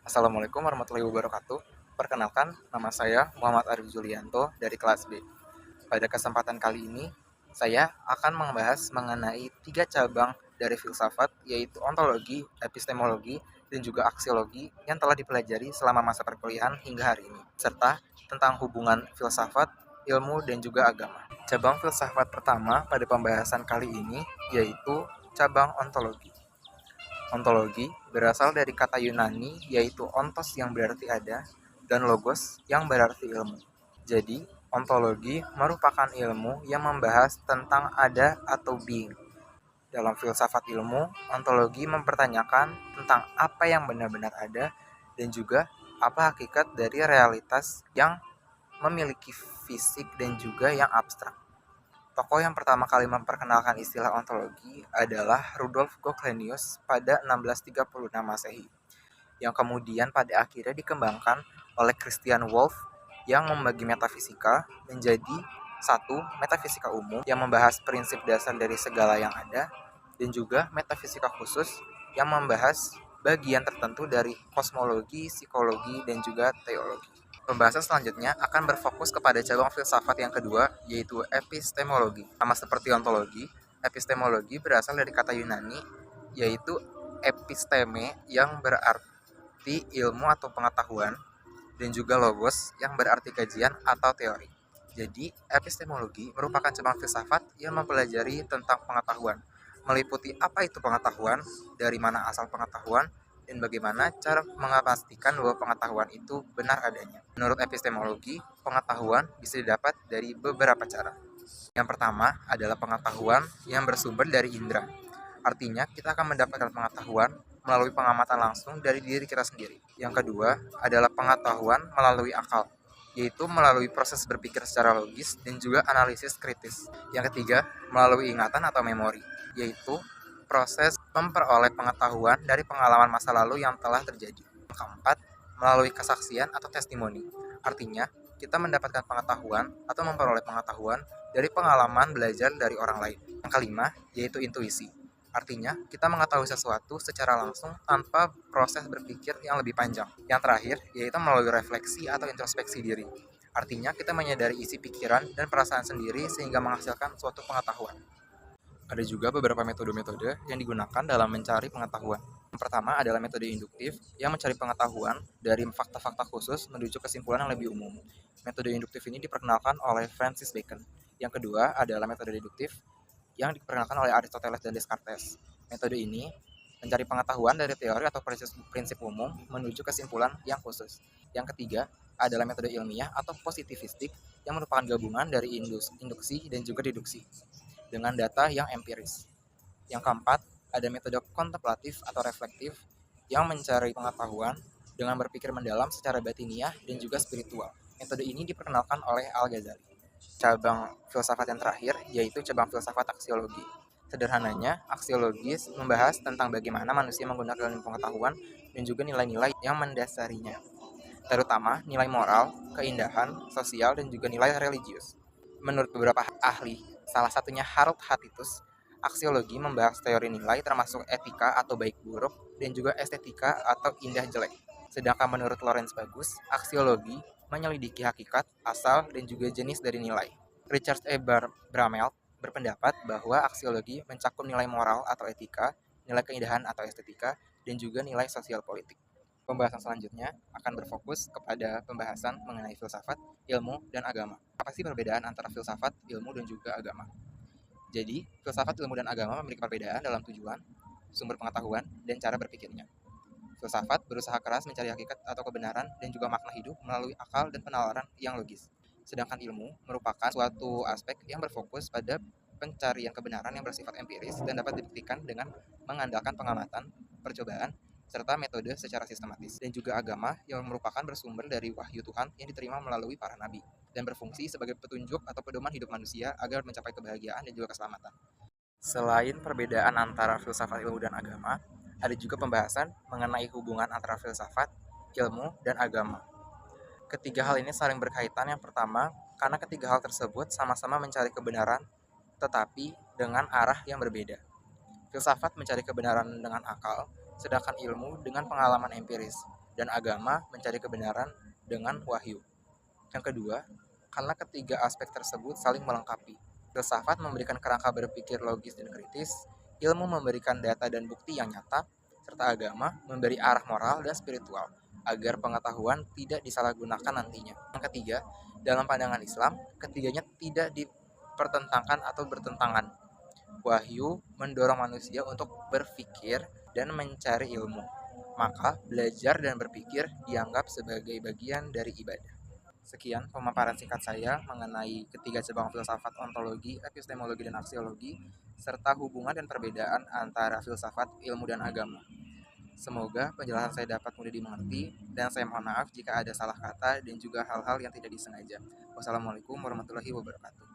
Assalamualaikum warahmatullahi wabarakatuh. Perkenalkan, nama saya Muhammad Arif Julianto dari kelas B. Pada kesempatan kali ini, saya akan membahas mengenai tiga cabang dari filsafat, yaitu ontologi, epistemologi, dan juga aksiologi yang telah dipelajari selama masa perkuliahan hingga hari ini, serta tentang hubungan filsafat, ilmu, dan juga agama. Cabang filsafat pertama pada pembahasan kali ini yaitu cabang ontologi. Ontologi berasal dari kata Yunani yaitu ontos yang berarti ada dan logos yang berarti ilmu. Jadi, ontologi merupakan ilmu yang membahas tentang ada atau being. Dalam filsafat ilmu, ontologi mempertanyakan tentang apa yang benar-benar ada dan juga apa hakikat dari realitas yang memiliki fisik dan juga yang abstrak. Tokoh yang pertama kali memperkenalkan istilah ontologi adalah Rudolf Goclenius pada 1636 Masehi, yang kemudian pada akhirnya dikembangkan oleh Christian Wolff yang membagi metafisika menjadi satu metafisika umum yang membahas prinsip dasar dari segala yang ada, dan juga metafisika khusus yang membahas bagian tertentu dari kosmologi, psikologi, dan juga teologi. Pembahasan selanjutnya akan berfokus kepada cabang filsafat yang kedua, yaitu epistemologi. Sama seperti ontologi, epistemologi berasal dari kata Yunani, yaitu episteme yang berarti ilmu atau pengetahuan, dan juga logos yang berarti kajian atau teori. Jadi, epistemologi merupakan cabang filsafat yang mempelajari tentang pengetahuan, meliputi apa itu pengetahuan, dari mana asal pengetahuan, dan bagaimana cara memastikan bahwa pengetahuan itu benar adanya. Menurut epistemologi, pengetahuan bisa didapat dari beberapa cara. Yang pertama adalah pengetahuan yang bersumber dari indera. Artinya, kita akan mendapatkan pengetahuan melalui pengamatan langsung dari diri kita sendiri. Yang kedua adalah pengetahuan melalui akal, yaitu melalui proses berpikir secara logis dan juga analisis kritis. Yang ketiga, melalui ingatan atau memori, yaitu proses memperoleh pengetahuan dari pengalaman masa lalu yang telah terjadi. Yang keempat, melalui kesaksian atau testimoni. Artinya, kita mendapatkan pengetahuan atau memperoleh pengetahuan dari pengalaman belajar dari orang lain. Yang kelima, yaitu intuisi. Artinya, kita mengetahui sesuatu secara langsung tanpa proses berpikir yang lebih panjang. Yang terakhir, yaitu melalui refleksi atau introspeksi diri. Artinya, kita menyadari isi pikiran dan perasaan sendiri sehingga menghasilkan suatu pengetahuan. Ada juga beberapa metode-metode yang digunakan dalam mencari pengetahuan. Yang pertama adalah metode induktif yang mencari pengetahuan dari fakta-fakta khusus menuju kesimpulan yang lebih umum. Metode induktif ini diperkenalkan oleh Francis Bacon. Yang kedua adalah metode deduktif yang diperkenalkan oleh Aristoteles dan Descartes. Metode ini mencari pengetahuan dari teori atau prinsip umum menuju kesimpulan yang khusus. Yang ketiga adalah metode ilmiah atau positivistik yang merupakan gabungan dari induksi dan juga deduksi dengan data yang empiris. Yang keempat, ada metode kontemplatif atau reflektif yang mencari pengetahuan dengan berpikir mendalam secara batiniah dan juga spiritual. Metode ini diperkenalkan oleh Al-Ghazali. Cabang filsafat yang terakhir yaitu cabang filsafat aksiologi. Sederhananya, aksiologi membahas tentang bagaimana manusia menggunakan ilmu pengetahuan dan juga nilai-nilai yang mendasarinya, terutama nilai moral, keindahan, sosial, dan juga nilai religius. Menurut beberapa ahli, salah satunya Harold Hatitus, aksiologi membahas teori nilai termasuk etika atau baik buruk dan juga estetika atau indah jelek. Sedangkan menurut Lawrence Bagus, aksiologi menyelidiki hakikat, asal, dan juga jenis dari nilai. Richard E. Bramel berpendapat bahwa aksiologi mencakup nilai moral atau etika, nilai keindahan atau estetika, dan juga nilai sosial politik. Pembahasan selanjutnya akan berfokus kepada pembahasan mengenai filsafat, ilmu, dan agama. Apa sih perbedaan antara filsafat, ilmu, dan juga agama? Jadi, filsafat, ilmu, dan agama memiliki perbedaan dalam tujuan, sumber pengetahuan, dan cara berpikirnya. Filsafat berusaha keras mencari hakikat atau kebenaran dan juga makna hidup melalui akal dan penalaran yang logis. Sedangkan ilmu merupakan suatu aspek yang berfokus pada pencarian kebenaran yang bersifat empiris dan dapat dibuktikan dengan mengandalkan pengamatan, percobaan, serta metode secara sistematis. Dan juga agama yang merupakan bersumber dari wahyu Tuhan yang diterima melalui para nabi dan berfungsi sebagai petunjuk atau pedoman hidup manusia agar mencapai kebahagiaan dan juga keselamatan. Selain perbedaan antara filsafat, ilmu, dan agama, ada juga pembahasan mengenai hubungan antara filsafat, ilmu, dan agama. Ketiga hal ini saling berkaitan. Yang pertama, karena ketiga hal tersebut sama-sama mencari kebenaran, tetapi dengan arah yang berbeda. Filsafat mencari kebenaran dengan akal, sedangkan ilmu dengan pengalaman empiris. dan agama mencari kebenaran dengan wahyu. Yang kedua, karena ketiga aspek tersebut saling melengkapi. Filsafat memberikan kerangka berpikir logis dan kritis, ilmu memberikan data dan bukti yang nyata, serta agama memberi arah moral dan spiritual agar pengetahuan tidak disalahgunakan nantinya. Yang ketiga, dalam pandangan Islam, ketiganya tidak dipertentangkan atau bertentangan. Wahyu mendorong manusia untuk berpikir dan mencari ilmu. Maka, belajar dan berpikir dianggap sebagai bagian dari ibadah. Sekian pemaparan singkat saya mengenai ketiga cabang filsafat, ontologi, epistemologi, dan aksiologi, serta hubungan dan perbedaan antara filsafat, ilmu, dan agama. Semoga penjelasan saya dapat mudah dimengerti, dan saya mohon maaf jika ada salah kata dan juga hal-hal yang tidak disengaja. Wassalamualaikum warahmatullahi wabarakatuh.